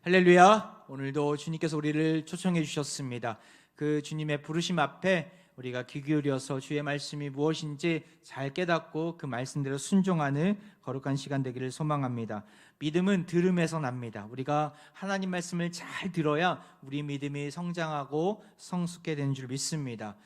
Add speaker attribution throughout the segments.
Speaker 1: 할렐루야. 오늘도 주님께서 우리를 초청해 주셨습니다. 그 주님의 부르심 앞에 우리가 귀 기울여서 주의 말씀이 무엇인지 잘 깨닫고 그 말씀대로 순종하는 거룩한 시간 되기를 소망합니다. 믿음은 들음에서 납니다. 우리가 하나님 말씀을 잘 들어야 우리 믿음이 성장하고 성숙해 되는 줄 믿습니다.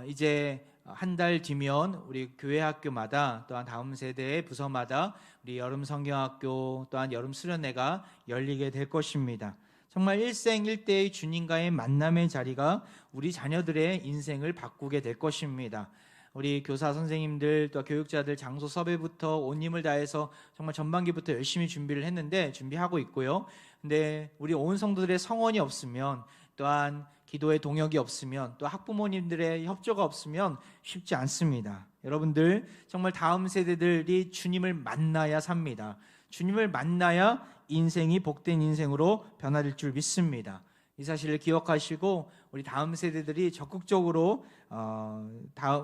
Speaker 1: 이제 한 달 뒤면 우리 교회 학교마다 또한 다음 세대의 부서마다 우리 여름 성경학교 또한 여름 수련회가 열리게 될 것입니다. 정말 일생일대의 주님과의 만남의 자리가 우리 자녀들의 인생을 바꾸게 될 것입니다. 우리 교사 선생님들 또 교육자들 장소 섭외부터 온 힘을 다해서 정말 전반기부터 열심히 준비하고 있고요. 근데 우리 온 성도들의 성원이 없으면, 또한 기도의 동역이 없으면, 또 학부모님들의 협조가 없으면 쉽지 않습니다. 여러분들 정말 다음 세대들이 주님을 만나야 삽니다. 주님을 만나야 인생이 복된 인생으로 변화될 줄 믿습니다. 이 사실을 기억하시고 우리 다음 세대들이 적극적으로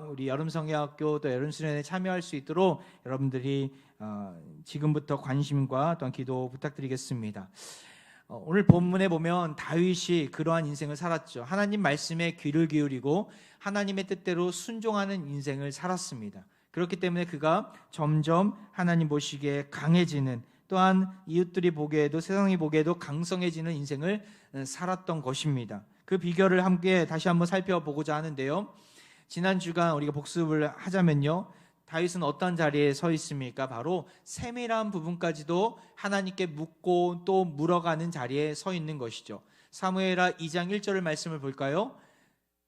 Speaker 1: 우리 여름성경학교 또 여름수련회에 참여할 수 있도록 여러분들이 지금부터 관심과 또한 기도 부탁드리겠습니다. 오늘 본문에 보면 다윗이 그러한 인생을 살았죠. 하나님 말씀에 귀를 기울이고 하나님의 뜻대로 순종하는 인생을 살았습니다. 그렇기 때문에 그가 점점 하나님 보시기에 강해지는, 또한 이웃들이 보기에도 세상이 보기에도 강성해지는 인생을 살았던 것입니다. 그 비결을 함께 다시 한번 살펴보고자 하는데요. 지난 주간 우리가 복습을 하자면요, 다윗은 어떤 자리에 서 있습니까? 바로 세밀한 부분까지도 하나님께 묻고 또 물어가는 자리에 서 있는 것이죠. 사무엘하 2장 1절의 말씀을 볼까요?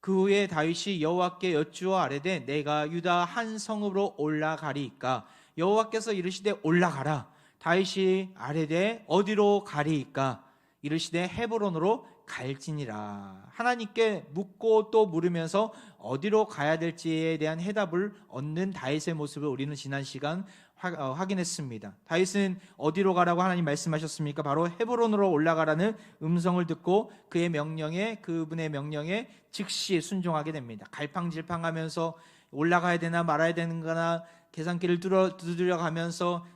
Speaker 1: 그 후에 다윗이 여호와께 여쭈어 아뢰되 내가 유다 한 성읍으로 올라가리이까? 여호와께서 이르시되 올라가라. 다윗이 아뢰되 어디로 가리이까? 이르시되 헤브론으로 갈지니라. 하나님께 묻고 또 물으면서 어디로 가야 될지에 대한 해답을 얻는 다윗의 모습을 우리는 지난 시간 확인했습니다. 다윗은 어디로 가라고 하나님 말씀하셨습니까? 바로 헤브론으로 올라가라는 음성을 듣고 그분의 명령에 즉시 순종하게 됩니다. 갈팡질팡하면서 올라가야 되나 말아야 되는가나 계산기를 두드려가면서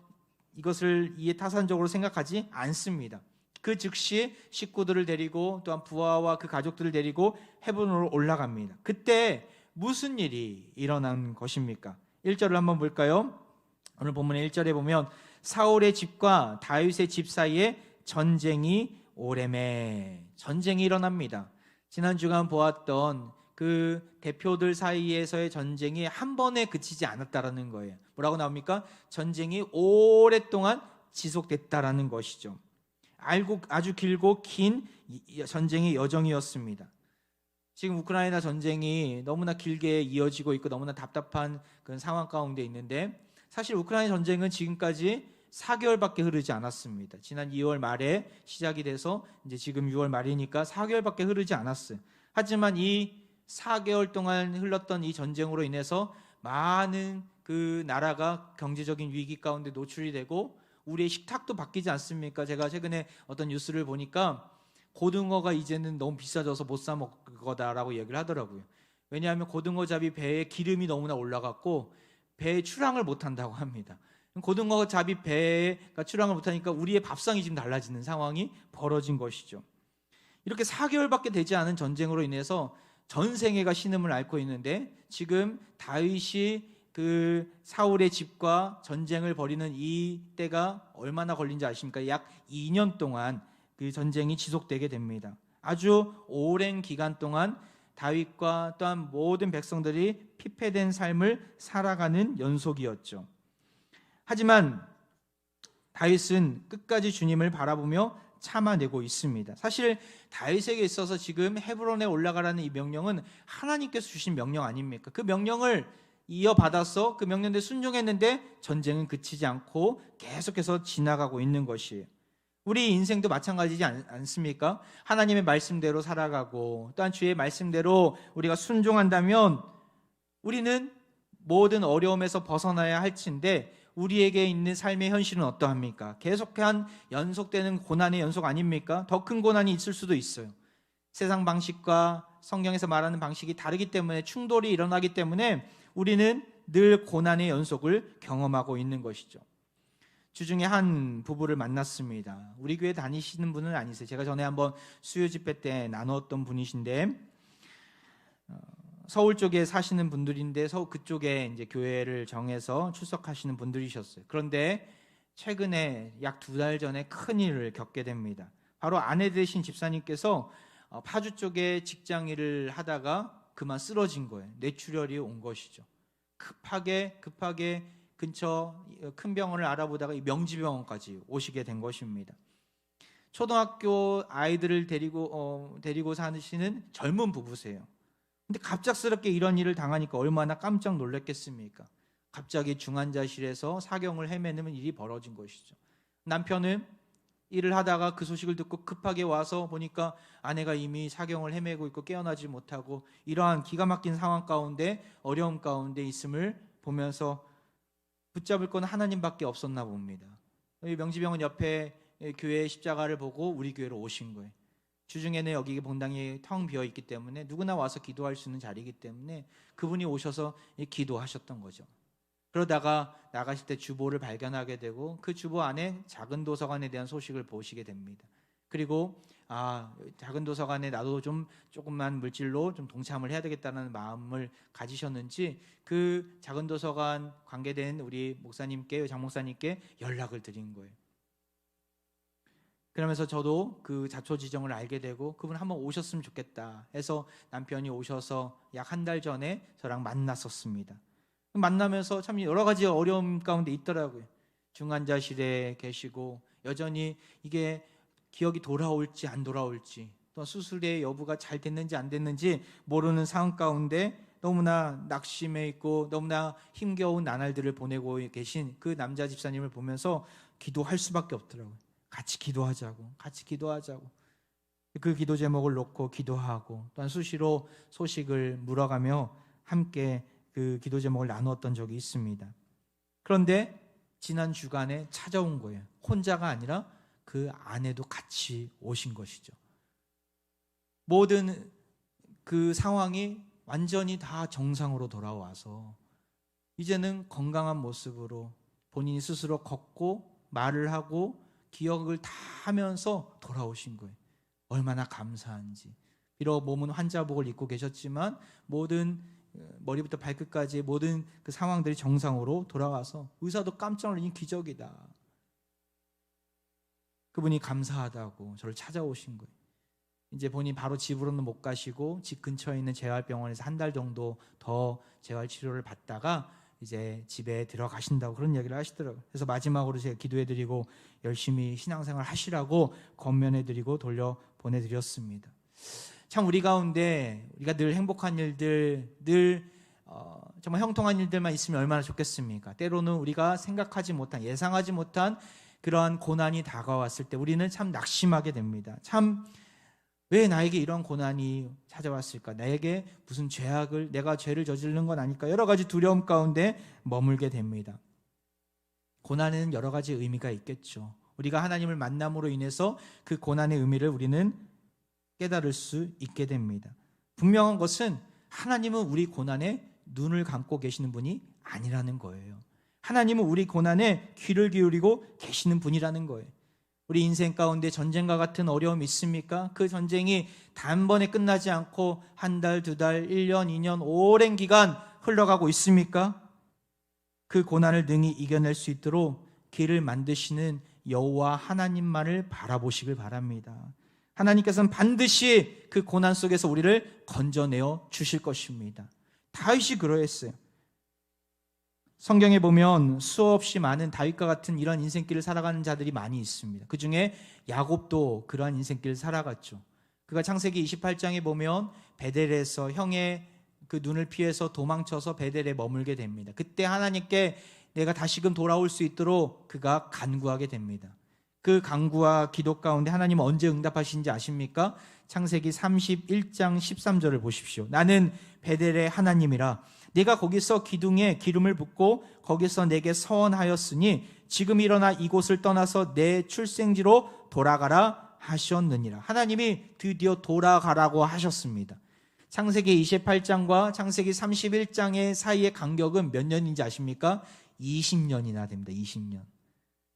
Speaker 1: 이것을 이해타산적으로 생각하지 않습니다. 그 즉시 식구들을 데리고 또한 부하와 그 가족들을 데리고 헤브론으로 올라갑니다. 그때 무슨 일이 일어난 것입니까? 1절을 한번 볼까요? 오늘 본문의 1절에 보면 사울의 집과 다윗의 집 사이에 전쟁이 오래매, 전쟁이 일어납니다. 지난 주간 보았던 그 대표들 사이에서의 전쟁이 한 번에 그치지 않았다라는 거예요. 뭐라고 나옵니까? 전쟁이 오랫동안 지속됐다라는 것이죠. 아주 길고 긴 전쟁의 여정이었습니다. 지금 우크라이나 전쟁이 너무나 길게 이어지고 있고 너무나 답답한 그런 상황 가운데 있는데, 사실 우크라이나 전쟁은 지금까지 4개월밖에 흐르지 않았습니다. 지난 2월 말에 시작이 돼서 이제 지금 6월 말이니까 4개월밖에 흐르지 않았어요. 하지만 이 4개월 동안 흘렀던 이 전쟁으로 인해서 많은 그 나라가 경제적인 위기 가운데 노출이 되고 우리의 식탁도 바뀌지 않습니까? 제가 최근에 어떤 뉴스를 보니까 고등어가 이제는 너무 비싸져서 못 사 먹을 거다라고 얘기를 하더라고요. 왜냐하면 고등어잡이 배에 기름이 너무나 올라갔고 배에 출항을 못 한다고 합니다. 고등어잡이 배가 출항을 못하니까 우리의 밥상이 지금 달라지는 상황이 벌어진 것이죠. 이렇게 4개월밖에 되지 않은 전쟁으로 인해서 전 세계가 신음을 앓고 있는데, 지금 다윗이 그 사울의 집과 전쟁을 벌이는 이 때가 얼마나 걸린지 아십니까? 약 2년 동안 그 전쟁이 지속되게 됩니다. 아주 오랜 기간 동안 다윗과 또한 모든 백성들이 피폐된 삶을 살아가는 연속이었죠. 하지만 다윗은 끝까지 주님을 바라보며 참아내고 있습니다. 사실 다윗에게 있어서 지금 헤브론에 올라가라는 이 명령은 하나님께서 주신 명령 아닙니까? 그 명령을 이어받아서 그 명령에 순종했는데 전쟁은 그치지 않고 계속해서 지나가고 있는 것이에요. 우리 인생도 마찬가지지 않습니까? 하나님의 말씀대로 살아가고 또한 주의 말씀대로 우리가 순종한다면 우리는 모든 어려움에서 벗어나야 할진데, 우리에게 있는 삶의 현실은 어떠합니까? 계속한 연속되는 고난의 연속 아닙니까? 더 큰 고난이 있을 수도 있어요. 세상 방식과 성경에서 말하는 방식이 다르기 때문에 충돌이 일어나기 때문에 우리는 늘 고난의 연속을 경험하고 있는 것이죠. 주중에 한 부부를 만났습니다. 우리 교회 다니시는 분은 아니세요. 제가 전에 한번 수요 집회 때 나누었던 분이신데 서울 쪽에 사시는 분들인데 그쪽에 이제 교회를 정해서 출석하시는 분들이셨어요. 그런데 최근에 약 2달 전에 큰 일을 겪게 됩니다. 바로 아내 되신 집사님께서 파주 쪽에 직장 일을 하다가 그만 쓰러진 거예요. 뇌출혈이 온 것이죠. 급하게 근처 큰 병원을 알아보다가 이 명지병원까지 오시게 된 것입니다. 초등학교 아이들을 데리고 사시는 젊은 부부세요. 근데 갑작스럽게 이런 일을 당하니까 얼마나 깜짝 놀랐겠습니까? 갑자기 중환자실에서 사경을 헤매는 일이 벌어진 것이죠. 남편은 일을 하다가 그 소식을 듣고 급하게 와서 보니까 아내가 이미 사경을 헤매고 있고 깨어나지 못하고 이러한 기가 막힌 상황 가운데 어려움 가운데 있음을 보면서 붙잡을 건 하나님밖에 없었나 봅니다. 명지병원 옆에 교회의 십자가를 보고 우리 교회로 오신 거예요. 주중에는 여기 본당이 텅 비어 있기 때문에 누구나 와서 기도할 수 있는 자리이기 때문에 그분이 오셔서 기도하셨던 거죠. 그러다가 나가실 때 주보를 발견하게 되고 그 주보 안에 작은 도서관에 대한 소식을 보시게 됩니다. 그리고 작은 도서관에 나도 조금만 물질로 좀 동참을 해야 되겠다는 마음을 가지셨는지 그 작은 도서관 관계된 우리 목사님께, 장목사님께 연락을 드린 거예요. 그러면서 저도 그 자초지정을 알게 되고 그분 한번 오셨으면 좋겠다 해서 남편이 오셔서 약 1달 전에 저랑 만났었습니다. 만나면서 참 여러 가지 어려움 가운데 있더라고요. 중환자실에 계시고 여전히 이게 기억이 돌아올지 안 돌아올지 또 수술의 여부가 잘 됐는지 안 됐는지 모르는 상황 가운데 너무나 낙심해 있고 너무나 힘겨운 나날들을 보내고 계신 그 남자 집사님을 보면서 기도할 수밖에 없더라고요. 같이 기도하자고. 그 기도 제목을 놓고 기도하고 또한 수시로 소식을 물어가며 함께 그 기도 제목을 나누었던 적이 있습니다. 그런데 지난 주간에 찾아온 거예요. 혼자가 아니라 그 아내도 같이 오신 것이죠. 모든 그 상황이 완전히 다 정상으로 돌아와서 이제는 건강한 모습으로 본인이 스스로 걷고 말을 하고 기억을 다 하면서 돌아오신 거예요. 얼마나 감사한지. 비록 몸은 환자복을 입고 계셨지만 모든 머리부터 발끝까지 모든 그 상황들이 정상으로 돌아와서 의사도 깜짝 놀란 기적이다. 그분이 감사하다고 저를 찾아오신 거예요. 이제 본인 바로 집으로는 못 가시고 집 근처에 있는 재활병원에서 1달 정도 더 재활 치료를 받다가 이제 집에 들어가신다고 그런 이야기를 하시더라고요. 그래서 마지막으로 제가 기도해드리고 열심히 신앙생활 하시라고 권면해드리고 돌려보내드렸습니다. 참 우리 가운데 우리가 늘 행복한 일들, 정말 형통한 일들만 있으면 얼마나 좋겠습니까? 때로는 우리가 생각하지 못한, 예상하지 못한 그러한 고난이 다가왔을 때 우리는 참 낙심하게 됩니다. 참 왜 나에게 이런 고난이 찾아왔을까? 나에게 무슨 내가 죄를 저지른 건 아닐까? 여러 가지 두려움 가운데 머물게 됩니다. 고난에는 여러 가지 의미가 있겠죠. 우리가 하나님을 만남으로 인해서 그 고난의 의미를 우리는 깨달을 수 있게 됩니다. 분명한 것은 하나님은 우리 고난에 눈을 감고 계시는 분이 아니라는 거예요. 하나님은 우리 고난에 귀를 기울이고 계시는 분이라는 거예요. 우리 인생 가운데 전쟁과 같은 어려움이 있습니까? 그 전쟁이 단번에 끝나지 않고 1달, 2달, 1년, 2년 오랜 기간 흘러가고 있습니까? 그 고난을 능히 이겨낼 수 있도록 길을 만드시는 여호와 하나님만을 바라보시길 바랍니다. 하나님께서는 반드시 그 고난 속에서 우리를 건져내어 주실 것입니다. 다윗이 그러했어요. 성경에 보면 수없이 많은 다윗과 같은 이런 인생길을 살아가는 자들이 많이 있습니다. 그 중에 야곱도 그러한 인생길을 살아갔죠. 그가 창세기 28장에 보면 베델에서 형의 그 눈을 피해서 도망쳐서 베델에 머물게 됩니다. 그때 하나님께 내가 다시금 돌아올 수 있도록 그가 간구하게 됩니다. 그 간구와 기도 가운데 하나님은 언제 응답하시는지 아십니까? 창세기 31장 13절을 보십시오. 나는 베델의 하나님이라 내가 거기서 기둥에 기름을 붓고 거기서 내게 서원하였으니 지금 일어나 이곳을 떠나서 내 출생지로 돌아가라 하셨느니라. 하나님이 드디어 돌아가라고 하셨습니다. 창세기 28장과 창세기 31장의 사이의 간격은 몇 년인지 아십니까? 20년이나 됩니다. 20년.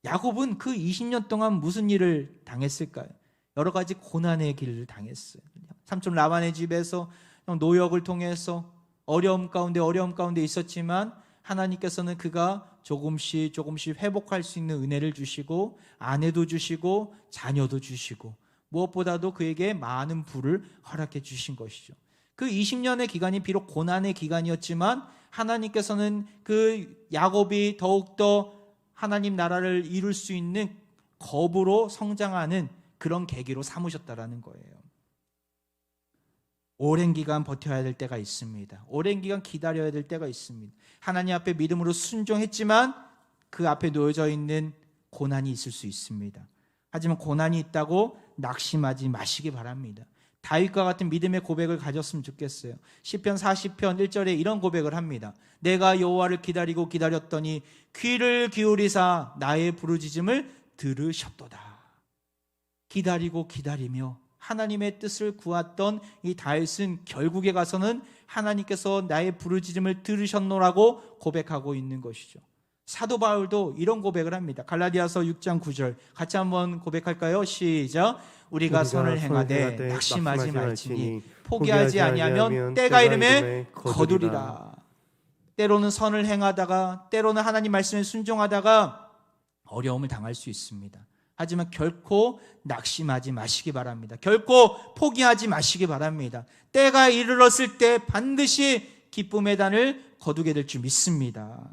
Speaker 1: 야곱은 그 20년 동안 무슨 일을 당했을까요? 여러 가지 고난의 길을 당했어요. 삼촌 라반의 집에서 노역을 통해서 어려움 가운데 있었지만 하나님께서는 그가 조금씩 회복할 수 있는 은혜를 주시고 아내도 주시고 자녀도 주시고 무엇보다도 그에게 많은 부를 허락해 주신 것이죠. 그 20년의 기간이 비록 고난의 기간이었지만 하나님께서는 그 야곱이 더욱더 하나님 나라를 이룰 수 있는 겁으로 성장하는 그런 계기로 삼으셨다라는 거예요. 오랜 기간 버텨야 될 때가 있습니다. 오랜 기간 기다려야 될 때가 있습니다. 하나님 앞에 믿음으로 순종했지만 그 앞에 놓여져 있는 고난이 있을 수 있습니다. 하지만 고난이 있다고 낙심하지 마시기 바랍니다. 다윗과 같은 믿음의 고백을 가졌으면 좋겠어요. 시편 40편 1절에 이런 고백을 합니다. 내가 여호와를 기다렸더니 귀를 기울이사 나의 부르짖음을 들으셨도다. 기다리며 하나님의 뜻을 구했던 이 다윗은 결국에 가서는 하나님께서 나의 부르짖음을 들으셨노라고 고백하고 있는 것이죠. 사도 바울도 이런 고백을 합니다. 갈라디아서 6장 9절 같이 한번 고백할까요? 시작. 우리가 선을 행하되 낙심하지 말지니 포기하지 아니하면 때가 이름에 거두리라. 때로는 선을 행하다가 때로는 하나님 말씀에 순종하다가 어려움을 당할 수 있습니다. 하지만 결코 낙심하지 마시기 바랍니다. 결코 포기하지 마시기 바랍니다. 때가 이르렀을 때 반드시 기쁨의 단을 거두게 될 줄 믿습니다.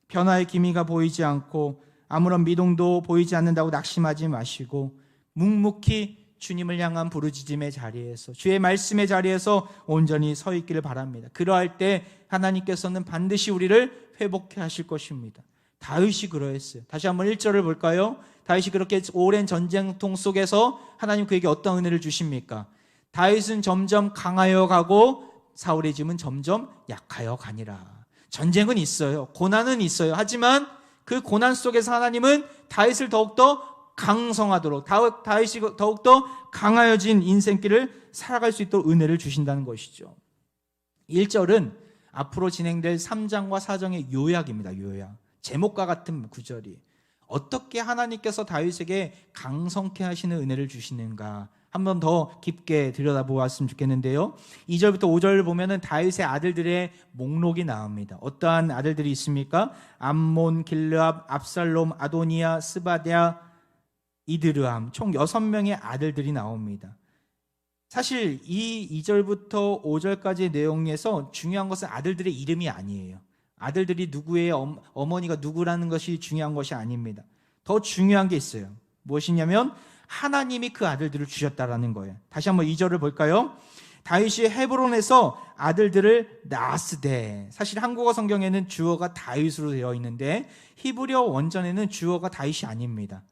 Speaker 1: 변화의 기미가 보이지 않고 아무런 미동도 보이지 않는다고 낙심하지 마시고 묵묵히 주님을 향한 부르짖음의 자리에서 주의 말씀의 자리에서 온전히 서 있기를 바랍니다. 그러할 때 하나님께서는 반드시 우리를 회복해 하실 것입니다. 다윗이 그러했어요. 다시 한번 1절을 볼까요? 다윗이 그렇게 오랜 전쟁통 속에서 하나님 그에게 어떤 은혜를 주십니까? 다윗은 점점 강하여 가고 사울의 짐은 점점 약하여 가니라. 전쟁은 있어요. 고난은 있어요. 하지만 그 고난 속에서 하나님은 다윗을 더욱더 강성하도록 다윗이 더욱더 강하여진 인생길을 살아갈 수 있도록 은혜를 주신다는 것이죠. 1절은 앞으로 진행될 3장과 4장의 요약입니다. 요약. 제목과 같은 구절이 어떻게 하나님께서 다윗에게 강성케 하시는 은혜를 주시는가 한 번 더 깊게 들여다보았으면 좋겠는데요. 2절부터 5절을 보면은 다윗의 아들들의 목록이 나옵니다. 어떠한 아들들이 있습니까? 암몬, 길르압, 압살롬, 아도니아, 스바랴, 이드르암 총 6명의 아들들이 나옵니다. 사실 이 2절부터 5절까지의 내용에서 중요한 것은 아들들의 이름이 아니에요. 아들들이 누구의 어머니가 누구라는 것이 중요한 것이 아닙니다. 더 중요한 게 있어요. 무엇이냐면 하나님이 그 아들들을 주셨다라는 거예요. 다시 한번 2절을 볼까요? 다윗이 헤브론에서 아들들을 낳았으되, 사실 한국어 성경에는 주어가 다윗으로 되어 있는데 히브리어 원전에는 주어가 다윗이 아닙니다.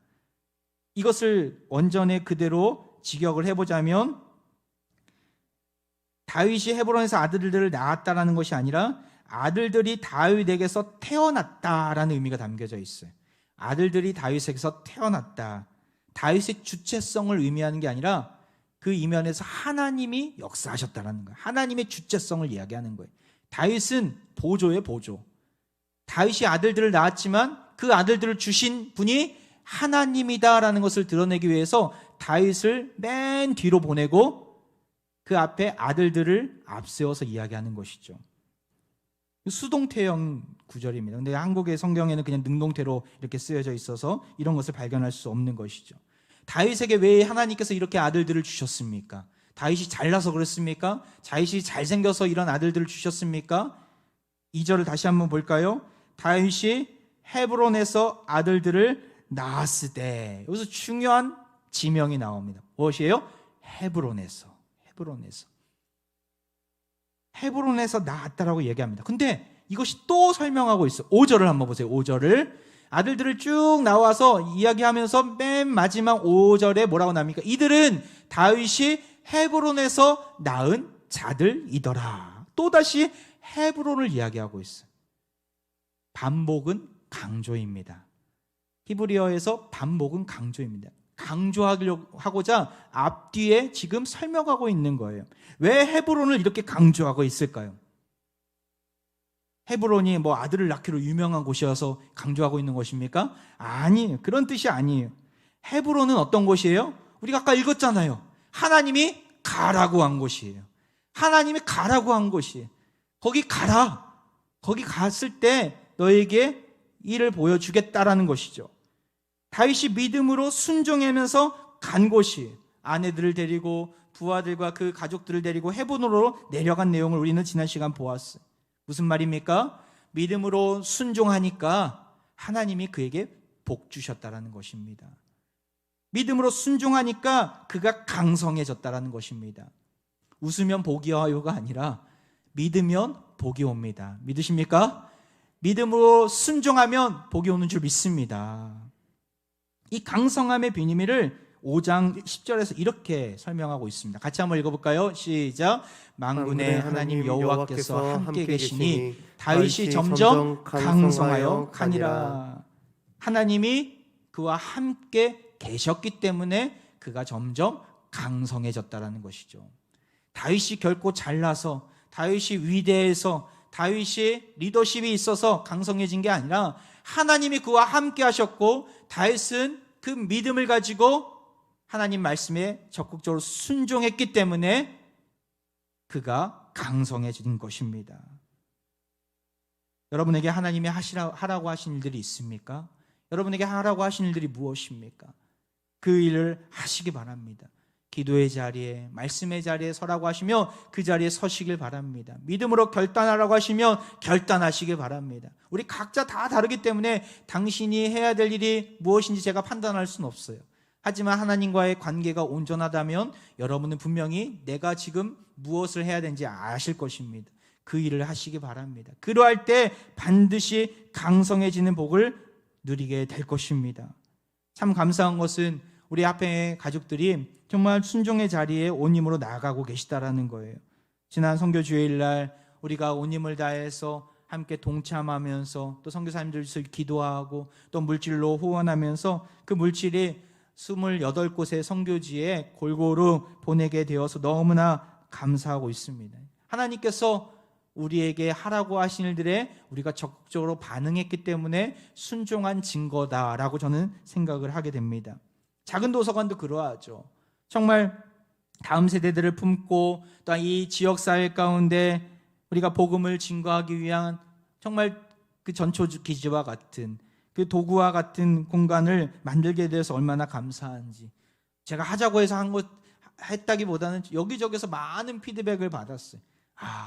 Speaker 1: 이것을 원전에 그대로 직역을 해보자면 다윗이 헤브론에서 아들들을 낳았다라는 것이 아니라 아들들이 다윗에게서 태어났다라는 의미가 담겨져 있어요. 아들들이 다윗에게서 태어났다. 다윗의 주체성을 의미하는 게 아니라 그 이면에서 하나님이 역사하셨다라는 거예요. 하나님의 주체성을 이야기하는 거예요. 다윗은 보조예요, 보조. 다윗이 아들들을 낳았지만 그 아들들을 주신 분이 하나님이다라는 것을 드러내기 위해서 다윗을 맨 뒤로 보내고 그 앞에 아들들을 앞세워서 이야기하는 것이죠. 수동태형 구절입니다. 근데 한국의 성경에는 그냥 능동태로 이렇게 쓰여져 있어서 이런 것을 발견할 수 없는 것이죠. 다윗에게 왜 하나님께서 이렇게 아들들을 주셨습니까? 다윗이 잘나서 그랬습니까? 다윗이 잘생겨서 이런 아들들을 주셨습니까? 2절을 다시 한번 볼까요? 다윗이 헤브론에서 아들들을 낳았으되, 여기서 중요한 지명이 나옵니다. 무엇이에요? 헤브론에서 낳았다라고 얘기합니다. 근데 이것이 또 설명하고 있어요. 5절을 한번 보세요. 5절을 아들들을 쭉 나와서 이야기하면서 맨 마지막 5절에 뭐라고 나옵니까? 이들은 다윗이 헤브론에서 낳은 자들이더라. 또다시 헤브론을 이야기하고 있어요. 반복은 강조입니다. 히브리어에서 반복은 강조입니다. 강조하고자 앞뒤에 지금 설명하고 있는 거예요. 왜 헤브론을 이렇게 강조하고 있을까요? 헤브론이 뭐 아들을 낳기로 유명한 곳이어서 강조하고 있는 것입니까? 아니에요. 그런 뜻이 아니에요. 헤브론은 어떤 곳이에요? 우리가 아까 읽었잖아요. 하나님이 가라고 한 곳이에요. 하나님이 가라고 한 곳이에요. 거기 가라. 거기 갔을 때 너에게 일을 보여주겠다라는 것이죠. 다윗이 믿음으로 순종하면서 간 곳이 아내들을 데리고 부하들과 그 가족들을 데리고 헤브론으로 내려간 내용을 우리는 지난 시간 보았어요. 무슨 말입니까? 믿음으로 순종하니까 하나님이 그에게 복 주셨다라는 것입니다. 믿음으로 순종하니까 그가 강성해졌다라는 것입니다. 웃으면 복이 와요가 아니라 믿으면 복이 옵니다. 믿으십니까? 믿음으로 순종하면 복이 오는 줄 믿습니다. 이 강성함의 비밀을 5장 10절에서 이렇게 설명하고 있습니다. 같이 한번 읽어볼까요? 시작. 만군의 하나님 여호와께서 함께 계시니 다윗이 점점 강성하여 가니라. 하나님이 그와 함께 계셨기 때문에 그가 점점 강성해졌다라는 것이죠. 다윗이 결코 잘나서, 다윗이 위대해서, 다윗이 리더십이 있어서 강성해진 게 아니라 하나님이 그와 함께 하셨고, 다윗은 그 믿음을 가지고 하나님 말씀에 적극적으로 순종했기 때문에 그가 강성해진 것입니다. 여러분에게 하나님이 하라고 하신 일들이 있습니까? 여러분에게 하라고 하신 일들이 무엇입니까? 그 일을 하시기 바랍니다. 기도의 자리에, 말씀의 자리에 서라고 하시며 그 자리에 서시길 바랍니다. 믿음으로 결단하라고 하시면 결단하시길 바랍니다. 우리 각자 다 다르기 때문에 당신이 해야 될 일이 무엇인지 제가 판단할 수는 없어요. 하지만 하나님과의 관계가 온전하다면 여러분은 분명히 내가 지금 무엇을 해야 되는지 아실 것입니다. 그 일을 하시기 바랍니다. 그러할 때 반드시 강성해지는 복을 누리게 될 것입니다. 참 감사한 것은 우리 앞에 가족들이 정말 순종의 자리에 온 힘으로 나아가고 계시다라는 거예요. 지난 선교 주일날 우리가 온 힘을 다해서 함께 동참하면서 또 선교사님들 위해서 기도하고 또 물질로 후원하면서 그 물질이 28곳의 선교지에 골고루 보내게 되어서 너무나 감사하고 있습니다. 하나님께서 우리에게 하라고 하신 일들에 우리가 적극적으로 반응했기 때문에 순종한 증거다라고 저는 생각을 하게 됩니다. 작은 도서관도 그러하죠. 정말 다음 세대들을 품고 또 이 지역사회 가운데 우리가 복음을 증거하기 위한 정말 그 전초기지와 같은 그 도구와 같은 공간을 만들게 돼서 얼마나 감사한지. 제가 하자고 해서 했다기보다는 여기저기서 많은 피드백을 받았어요.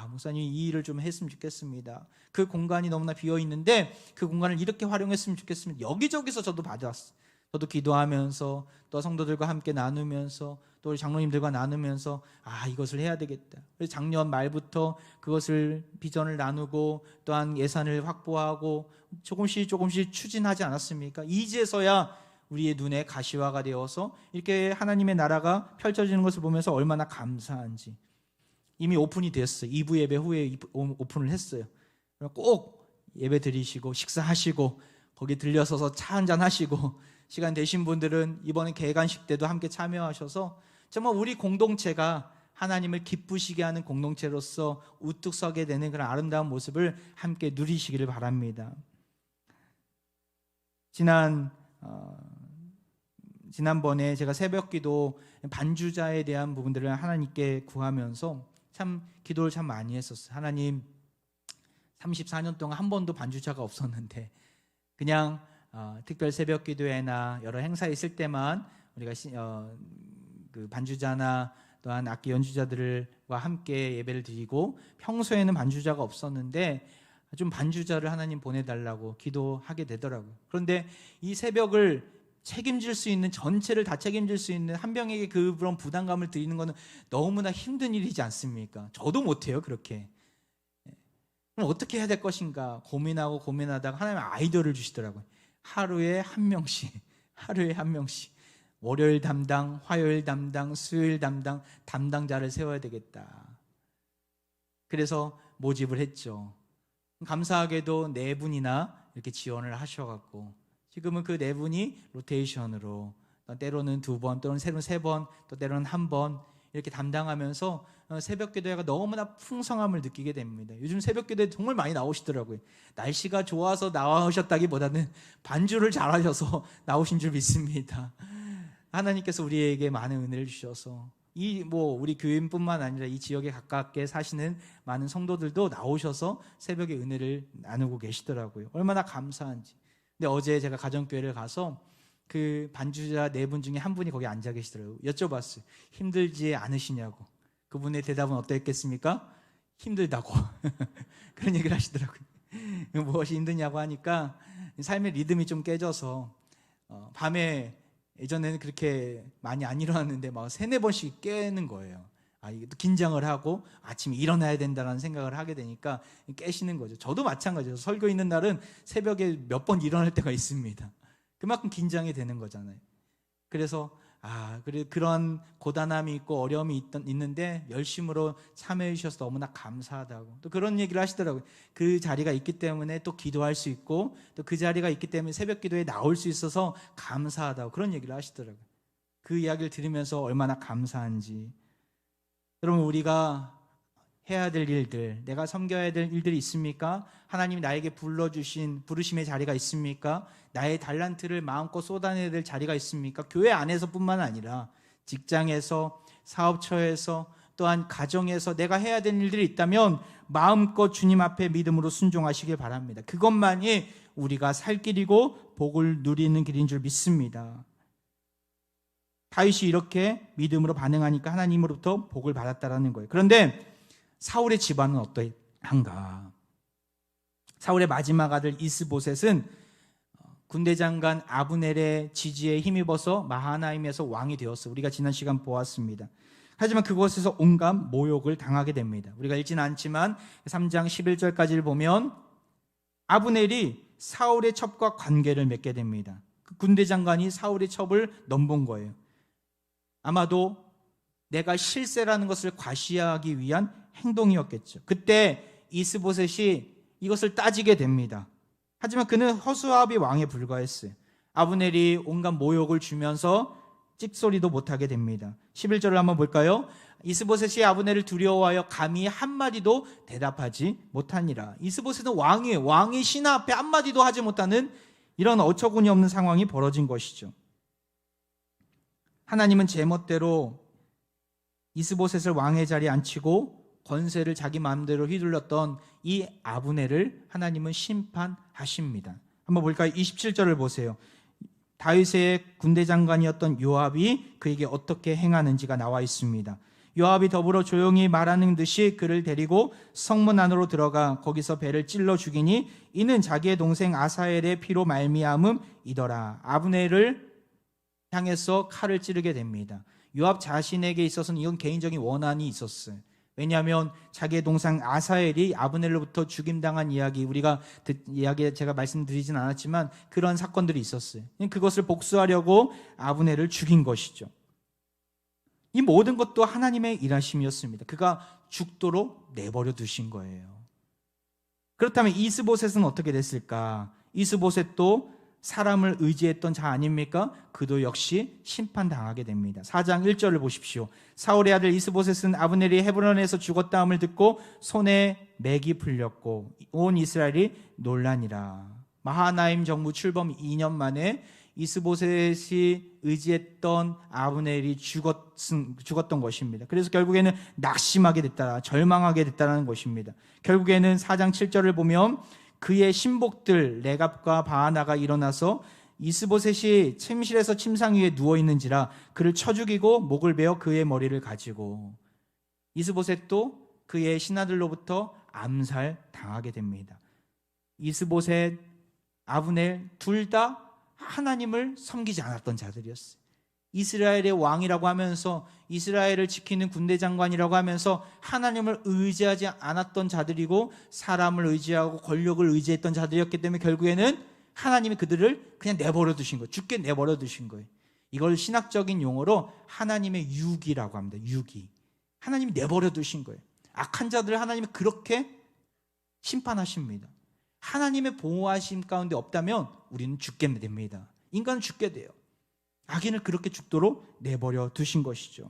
Speaker 1: 목사님 이 일을 좀 했으면 좋겠습니다. 그 공간이 너무나 비어있는데 그 공간을 이렇게 활용했으면 좋겠습니다. 여기저기서 저도 받았어요. 저도 기도하면서 또 성도들과 함께 나누면서 또 우리 장로님들과 나누면서 이것을 해야 되겠다. 그래서 작년 말부터 그것을 비전을 나누고 또한 예산을 확보하고 조금씩 추진하지 않았습니까? 이제서야 우리의 눈에 가시화가 되어서 이렇게 하나님의 나라가 펼쳐지는 것을 보면서 얼마나 감사한지. 이미 오픈이 됐어요. 2부 예배 후에 오픈을 했어요. 꼭 예배 드리시고 식사하시고 거기 들려서서 차 한잔 하시고 시간 되신 분들은 이번에 개관식 때도 함께 참여하셔서 정말 우리 공동체가 하나님을 기쁘시게 하는 공동체로서 우뚝 서게 되는 그런 아름다운 모습을 함께 누리시기를 바랍니다. 지난번에 제가 새벽기도 반주자에 대한 부분들을 하나님께 구하면서 참 기도를 참 많이 했었어요. 하나님, 34년 동안 한 번도 반주자가 없었는데 그냥 특별 새벽기도회나 여러 행사에 있을 때만 우리가 그 반주자나 또한 악기 연주자들과 함께 예배를 드리고 평소에는 반주자가 없었는데 좀 반주자를 하나님 보내달라고 기도하게 되더라고요. 그런데 이 새벽을 책임질 수 있는, 전체를 다 책임질 수 있는 한 명에게 그런 부담감을 드리는 것은 너무나 힘든 일이지 않습니까? 저도 못해요, 그렇게. 그럼 어떻게 해야 될 것인가 고민하다가 하나님 아이디어를 주시더라고요. 하루에 한 명씩 월요일 담당, 화요일 담당, 수요일 담당, 담당자를 세워야 되겠다. 그래서 모집을 했죠. 감사하게도 4분이나 이렇게 지원을 하셔갖고 지금은 그 4분이 로테이션으로 때로는 2번, 또는 3번, 또 때로는 1번 이렇게 담당하면서 새벽 기도회가 너무나 풍성함을 느끼게 됩니다. 요즘 새벽 기도회 정말 많이 나오시더라고요. 날씨가 좋아서 나오셨다기보다는 반주를 잘하셔서 나오신 줄 믿습니다. 하나님께서 우리에게 많은 은혜를 주셔서 우리 교인뿐만 아니라 이 지역에 가깝게 사시는 많은 성도들도 나오셔서 새벽에 은혜를 나누고 계시더라고요. 얼마나 감사한지. 근데 어제 제가 가정교회를 가서 그 반주자 4분 중에 한 분이 거기 앉아 계시더라고요. 여쭤봤어요. 힘들지 않으시냐고. 그분의 대답은 어땠겠습니까? 힘들다고. 그런 얘기를 하시더라고요. 무엇이 힘드냐고 하니까 삶의 리듬이 좀 깨져서 밤에 예전에는 그렇게 많이 안 일어났는데 막 3-4번씩 깨는 거예요. 이게 또 긴장을 하고 아침에 일어나야 된다는 생각을 하게 되니까 깨시는 거죠. 저도 마찬가지예요. 설교 있는 날은 새벽에 몇 번 일어날 때가 있습니다. 그만큼 긴장이 되는 거잖아요. 그래서 그런 고단함이 있고 어려움이 있는데 열심으로 참여해 주셔서 너무나 감사하다고 또 그런 얘기를 하시더라고요. 그 자리가 있기 때문에 또 기도할 수 있고 또 그 자리가 있기 때문에 새벽 기도에 나올 수 있어서 감사하다고 그런 얘기를 하시더라고요. 그 이야기를 들으면서 얼마나 감사한지. 여러분, 우리가 해야 될 일들, 내가 섬겨야 될 일들이 있습니까? 하나님이 나에게 부르심의 자리가 있습니까? 나의 달란트를 마음껏 쏟아내야 될 자리가 있습니까? 교회 안에서뿐만 아니라 직장에서, 사업처에서, 또한 가정에서 내가 해야 될 일들이 있다면 마음껏 주님 앞에 믿음으로 순종하시길 바랍니다. 그것만이 우리가 살 길이고 복을 누리는 길인 줄 믿습니다. 다윗이 이렇게 믿음으로 반응하니까 하나님으로부터 복을 받았다라는 거예요. 그런데 사울의 집안은 어떠한가? 사울의 마지막 아들 이스보셋은 군대 장관 아브넬의 지지에 힘입어서 마하나임에서 왕이 되었어. 우리가 지난 시간 보았습니다. 하지만 그곳에서 온갖 모욕을 당하게 됩니다. 우리가 읽지는 않지만 3장 11절까지를 보면 아브넬이 사울의 첩과 관계를 맺게 됩니다. 그 군대 장관이 사울의 첩을 넘본 거예요. 아마도 내가 실세라는 것을 과시하기 위한 행동이었겠죠. 그때 이스보셋이 이것을 따지게 됩니다. 하지만 그는 허수아비 왕에 불과했어요. 아브넬이 온갖 모욕을 주면서 찍소리도 못하게 됩니다. 11절을 한번 볼까요? 이스보셋이 아브넬을 두려워하여 감히 한마디도 대답하지 못하니라. 이스보셋은 왕이에요. 왕이 신하 앞에 한마디도 하지 못하는 이런 어처구니 없는 상황이 벌어진 것이죠. 하나님은 제멋대로 이스보셋을 왕의 자리에 앉히고 권세를 자기 마음대로 휘둘렀던 이 아브넬을 하나님은 심판하십니다. 한번 볼까요? 27절을 보세요. 다윗의 군대 장관이었던 요압이 그에게 어떻게 행하는지가 나와 있습니다. 요압이 더불어 조용히 말하는 듯이 그를 데리고 성문 안으로 들어가 거기서 배를 찔러 죽이니 이는 자기의 동생 아사엘의 피로 말미암음이더라. 아브넬을 향해서 칼을 찌르게 됩니다. 요압 자신에게 있어서는 이건 개인적인 원한이 있었어요. 왜냐하면 자기의 동생 아사엘이 아브넬로부터 죽임당한 이야기, 이야기 제가 말씀드리진 않았지만 그런 사건들이 있었어요. 그것을 복수하려고 아브넬을 죽인 것이죠. 이 모든 것도 하나님의 일하심이었습니다. 그가 죽도록 내버려 두신 거예요. 그렇다면 이스보셋은 어떻게 됐을까? 이스보셋도 사람을 의지했던 자 아닙니까? 그도 역시 심판당하게 됩니다. 4장 1절을 보십시오. 사울의 아들 이스보셋은 아브넬이 헤브론에서 죽었다함을 듣고 손에 맥이 풀렸고 온 이스라엘이 놀라니라. 마하나임 정부 출범 2년 만에 이스보셋이 의지했던 아브넬이 죽었던 것입니다. 그래서 결국에는 낙심하게 됐다, 절망하게 됐다는 것입니다. 결국에는 4장 7절을 보면 그의 신복들 레갑과 바하나가 일어나서 이스보셋이 침실에서 침상 위에 누워있는지라 그를 쳐 죽이고 목을 베어 그의 머리를 가지고 이스보셋도 그의 신하들로부터 암살당하게 됩니다. 이스보셋, 아브넬 둘 다 하나님을 섬기지 않았던 자들이었어요. 이스라엘의 왕이라고 하면서 이스라엘을 지키는 군대 장관이라고 하면서 하나님을 의지하지 않았던 자들이고 사람을 의지하고 권력을 의지했던 자들이었기 때문에 결국에는 하나님이 그들을 그냥 내버려 두신 거예요. 죽게 내버려 두신 거예요. 이걸 신학적인 용어로 하나님의 유기라고 합니다. 유기. 하나님이 내버려 두신 거예요. 악한 자들을 하나님이 그렇게 심판하십니다. 하나님의 보호하심 가운데 없다면 우리는 죽게 됩니다. 인간은 죽게 돼요. 악인을 그렇게 죽도록 내버려 두신 것이죠.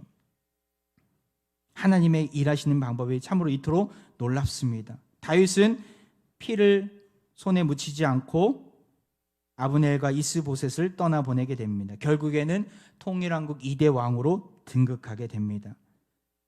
Speaker 1: 하나님의 일하시는 방법이 참으로 이토록 놀랍습니다. 다윗은 피를 손에 묻히지 않고 아브넬과 이스보셋을 떠나보내게 됩니다. 결국에는 통일왕국 2대 왕으로 등극하게 됩니다.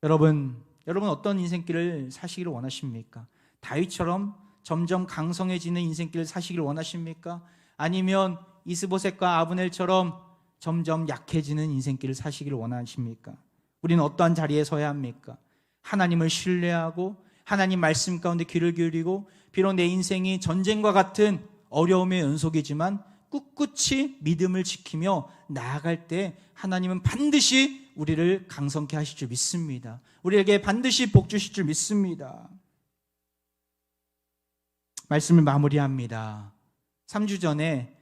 Speaker 1: 여러분 어떤 인생길을 사시기를 원하십니까? 다윗처럼 점점 강성해지는 인생길을 사시기를 원하십니까? 아니면 이스보셋과 아브넬처럼 점점 약해지는 인생길을 사시기를 원하십니까? 우리는 어떠한 자리에 서야 합니까? 하나님을 신뢰하고 하나님 말씀 가운데 귀를 기울이고, 비록 내 인생이 전쟁과 같은 어려움의 연속이지만 꿋꿋이 믿음을 지키며 나아갈 때 하나님은 반드시 우리를 강성케 하실 줄 믿습니다. 우리에게 반드시 복 주실 줄 믿습니다. 말씀을 마무리합니다. 3주 전에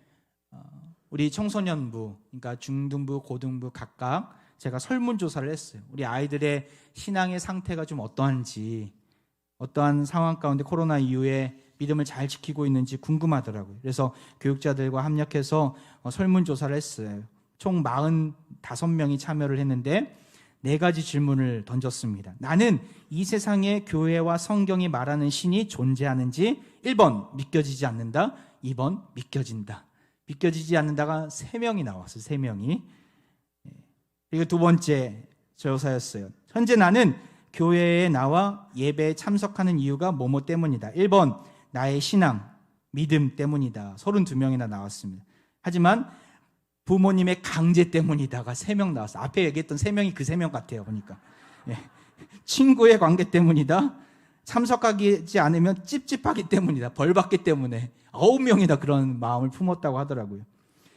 Speaker 1: 우리 청소년부, 그러니까 중등부, 고등부 각각 제가 설문조사를 했어요. 우리 아이들의 신앙의 상태가 좀 어떠한지, 어떠한 상황 가운데 코로나 이후에 믿음을 잘 지키고 있는지 궁금하더라고요. 그래서 교육자들과 협력해서 설문조사를 했어요. 총 45명이 참여를 했는데 4가지 질문을 던졌습니다. 나는 이 세상에 교회와 성경이 말하는 신이 존재하는지 1번 믿겨지지 않는다, 2번 믿겨진다. 믿겨지지 않는다가 3명이 나왔어요. 3명이. 그리고 2번째 조사였어요. 현재 나는 교회에 나와 예배에 참석하는 이유가 뭐뭐 때문이다. 1번 나의 신앙, 믿음 때문이다. 32명이나 나왔습니다. 하지만 부모님의 강제 때문이다가 3명 나왔어요. 앞에 얘기했던 3명이 그 3명 같아요. 보니까. 친구의 관계 때문이다. 참석하지 않으면 찝찝하기 때문이다. 벌받기 때문에 9명이나 그런 마음을 품었다고 하더라고요.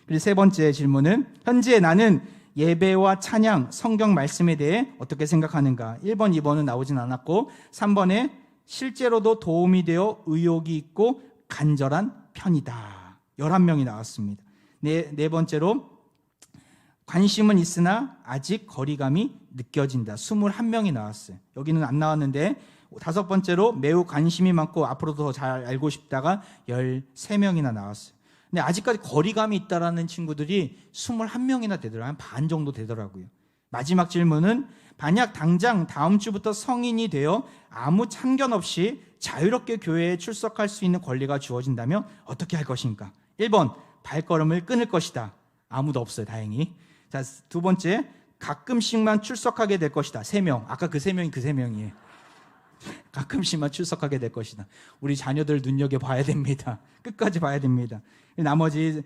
Speaker 1: 그리고 3번째 질문은 현재 나는 예배와 찬양, 성경 말씀에 대해 어떻게 생각하는가? 1번, 2번은 나오진 않았고 3번에 실제로도 도움이 되어 의욕이 있고 간절한 편이다. 11명이 나왔습니다. 네 번째로 관심은 있으나 아직 거리감이 느껴진다. 21명이 나왔어요. 여기는 안 나왔는데 5번째로 매우 관심이 많고 앞으로 더 잘 알고 싶다가 13명이나 나왔어요. 근데 아직까지 거리감이 있다라는 친구들이 21명이나 되더라고요. 한 반 정도 되더라고요. 마지막 질문은 만약 당장 다음 주부터 성인이 되어 아무 참견 없이 자유롭게 교회에 출석할 수 있는 권리가 주어진다면 어떻게 할 것인가? 1번 발걸음을 끊을 것이다. 아무도 없어요. 다행히. 자, 2번째 가끔씩만 출석하게 될 것이다. 3명. 아까 그 3명이 그 3명이에요. 가끔씩만 출석하게 될 것이다. 우리 자녀들 눈여겨봐야 됩니다. 끝까지 봐야 됩니다. 나머지는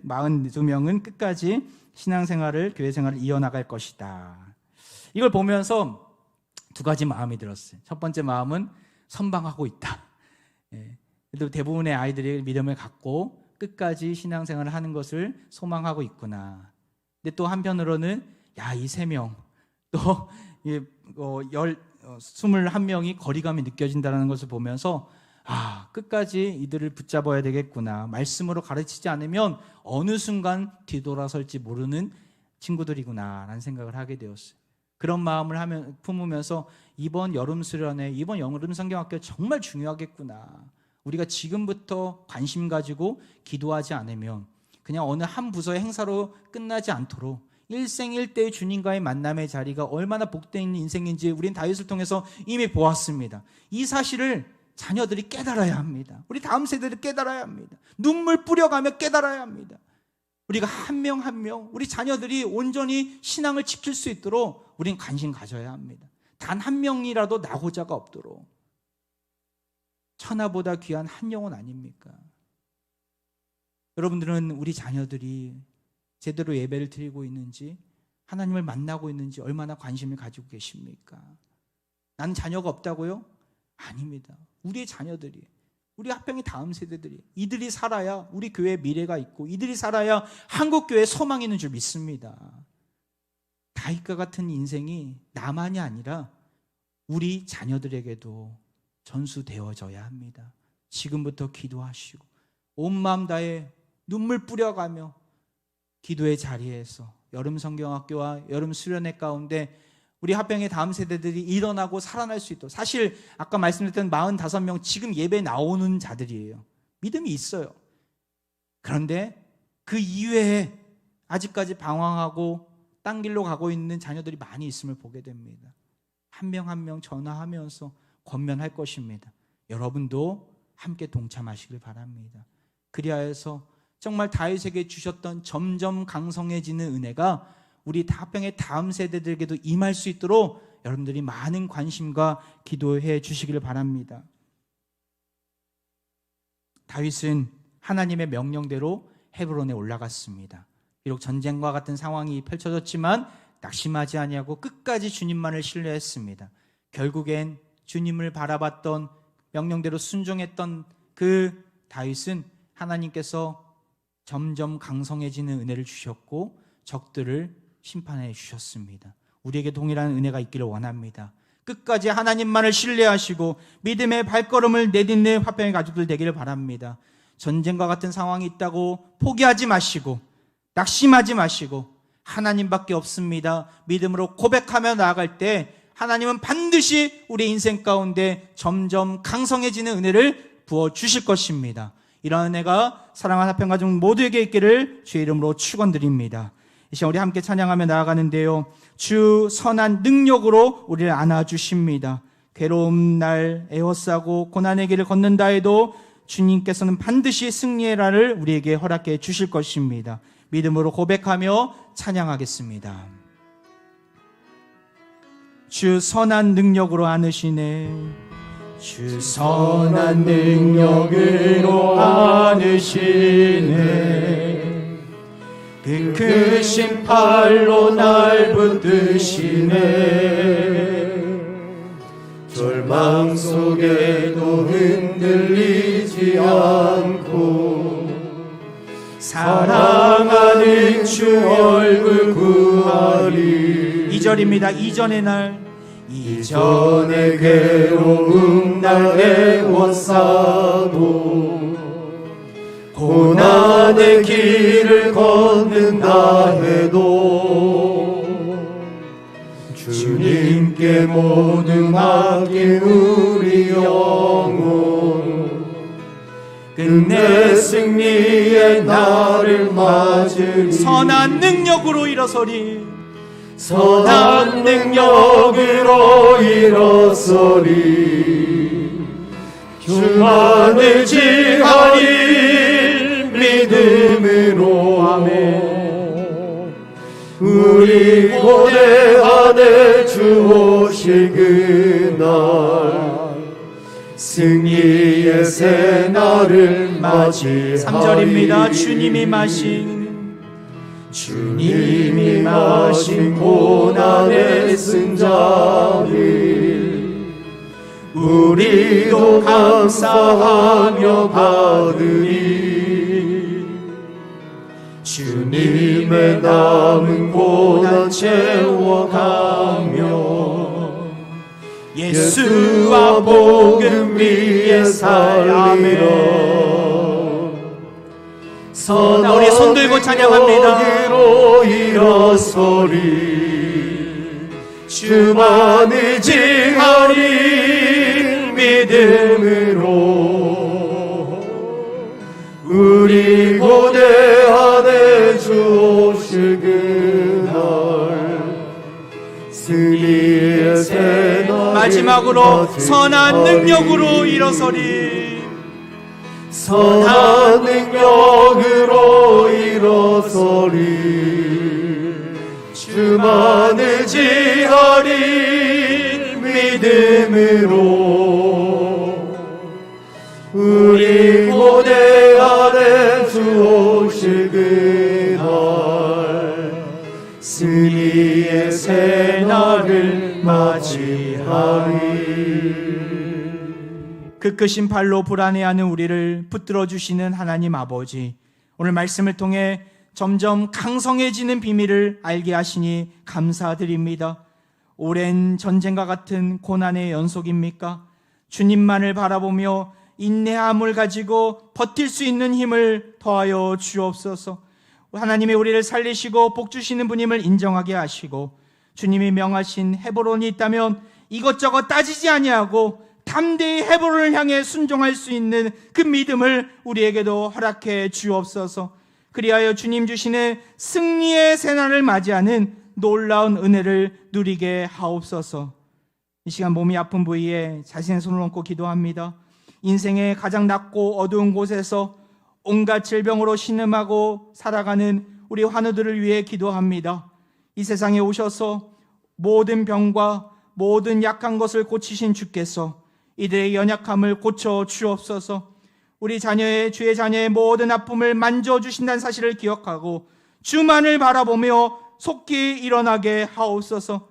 Speaker 1: 42명은 끝까지 신앙생활을, 교회생활을 이어나갈 것이다. 이걸 보면서 2가지 마음이 들었어요. 첫 번째 마음은 선방하고 있다. 그래도 대부분의 아이들이 믿음을 갖고 끝까지 신앙생활을 하는 것을 소망하고 있구나. 근데 또 한편으로는 이 3명 또 21명이 거리감이 느껴진다는 것을 보면서 끝까지 이들을 붙잡아야 되겠구나. 말씀으로 가르치지 않으면 어느 순간 뒤돌아설지 모르는 친구들이구나 라는 생각을 하게 되었어요. 그런 마음을 품으면서 이번 여름 수련회, 이번 여름 성경학교 정말 중요하겠구나. 우리가 지금부터 관심 가지고 기도하지 않으면 그냥 어느 한 부서의 행사로 끝나지 않도록 일생일대의 주님과의 만남의 자리가 얼마나 복된 인생인지 우린 다윗을 통해서 이미 보았습니다. 이 사실을 자녀들이 깨달아야 합니다. 우리 다음 세대들이 깨달아야 합니다. 눈물 뿌려가며 깨달아야 합니다. 우리가 한 명 한 명, 우리 자녀들이 온전히 신앙을 지킬 수 있도록 우린 관심 가져야 합니다. 단 한 명이라도 낙오자가 없도록. 천하보다 귀한 한 영혼 아닙니까? 여러분들은 우리 자녀들이 제대로 예배를 드리고 있는지, 하나님을 만나고 있는지 얼마나 관심을 가지고 계십니까? 나는 자녀가 없다고요? 아닙니다. 우리의 자녀들이, 우리 합병의 다음 세대들이, 이들이 살아야 우리 교회의 미래가 있고 이들이 살아야 한국교회의 소망이 있는 줄 믿습니다. 다윗과 같은 인생이 나만이 아니라 우리 자녀들에게도 전수되어져야 합니다. 지금부터 기도하시고 온 마음 다해 눈물 뿌려가며 기도의 자리에서 여름 성경학교와 여름 수련회 가운데 우리 합병의 다음 세대들이 일어나고 살아날 수 있도록. 사실 아까 말씀드렸던 45명 지금 예배 나오는 자들이에요. 믿음이 있어요. 그런데 그 이외에 아직까지 방황하고 딴 길로 가고 있는 자녀들이 많이 있음을 보게 됩니다. 한 명 한 명 전화하면서 권면할 것입니다. 여러분도 함께 동참하시길 바랍니다. 그리하여서 정말 다윗에게 주셨던 점점 강성해지는 은혜가 우리 다합병의 다음 세대들에게도 임할 수 있도록 여러분들이 많은 관심과 기도해 주시기를 바랍니다. 다윗은 하나님의 명령대로 헤브론에 올라갔습니다. 비록 전쟁과 같은 상황이 펼쳐졌지만 낙심하지 아니하고 끝까지 주님만을 신뢰했습니다. 결국엔 주님을 바라봤던, 명령대로 순종했던 그 다윗은 하나님께서 점점 강성해지는 은혜를 주셨고 적들을 심판해 주셨습니다. 우리에게 동일한 은혜가 있기를 원합니다. 끝까지 하나님만을 신뢰하시고 믿음의 발걸음을 내딛는 화평의 가족들 되기를 바랍니다. 전쟁과 같은 상황이 있다고 포기하지 마시고 낙심하지 마시고 하나님밖에 없습니다. 믿음으로 고백하며 나아갈 때 하나님은 반드시 우리 인생 가운데 점점 강성해지는 은혜를 부어주실 것입니다. 이러한 은혜가 사랑하는 화평가족 모두에게 있기를 주의 이름으로 축원드립니다. 이 시간 우리 함께 찬양하며 나아가는데요, 주 선한 능력으로 우리를 안아주십니다. 괴로움 날 에워싸고 고난의 길을 걷는다 해도 주님께서는 반드시 승리의 날을 우리에게 허락해 주실 것입니다. 믿음으로 고백하며 찬양하겠습니다. 주 선한 능력으로 안으시네, 주 선한 능력으로 안으시네, 그 크신 팔로 날 붙드시네, 절망 속에도 흔들리지 않고 사랑하는 주 얼굴 구하리. 2절입니다. 이전의 날, 이전의 괴로움 날 애워싸고 고난의 길을 걷는다 해도 주님께 모든 맡긴 우리 영혼 끝내 승리의 날을 맞으리. 선한 능력으로 일어서리, 선한 능력으로 일어서리, 주만을 지하리 믿음으로. 아멘. 우리 고대 안에 주 오실 그날 승리의 새 날을 맞이하리. 3절입니다. 주님이 마신 고난의 승자를 우리도 감사하며 받으리. 주님의 남은 고난 채워가며 예수와 복음 위에 살리라. 우리 손 들고 찬양합니다. 일어서리, 주만 의지하리 믿음으로. 우리 고대 안에 주 오실 그날 승리의 새 날. 마지막으로 선한 능력으로 일어서리, 선한 능력으로 일어서리, 주만 의지하리 믿음으로. 우리 고대 안에 주 오실 그날 승리의 새 날을 맞이하리. 그 크신 팔로 불안해하는 우리를 붙들어 주시는 하나님 아버지, 오늘 말씀을 통해 점점 강성해지는 비밀을 알게 하시니 감사드립니다. 오랜 전쟁과 같은 고난의 연속입니까? 주님만을 바라보며 인내함을 가지고 버틸 수 있는 힘을 더하여 주옵소서. 하나님이 우리를 살리시고 복 주시는 분임을 인정하게 하시고, 주님이 명하신 헤브론이 있다면 이것저것 따지지 아니하고 담대히 헤브론을 향해 순종할 수 있는 그 믿음을 우리에게도 허락해 주옵소서. 그리하여 주님 주시는 승리의 새날을 맞이하는 놀라운 은혜를 누리게 하옵소서. 이 시간 몸이 아픈 부위에 자신의 손을 얹고 기도합니다. 인생의 가장 낮고 어두운 곳에서 온갖 질병으로 신음하고 살아가는 우리 환우들을 위해 기도합니다. 이 세상에 오셔서 모든 병과 모든 약한 것을 고치신 주께서 이들의 연약함을 고쳐 주옵소서. 우리 주의 자녀의 모든 아픔을 만져주신다는 사실을 기억하고 주만을 바라보며 속히 일어나게 하옵소서.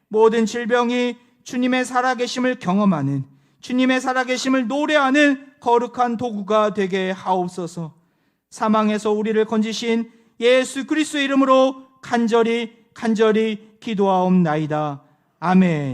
Speaker 1: 모든 질병이 주님의 살아계심을 경험하는, 주님의 살아계심을 노래하는 거룩한 도구가 되게 하옵소서. 사망에서 우리를 건지신 예수 그리스도의 이름으로 간절히 기도하옵나이다. 아멘.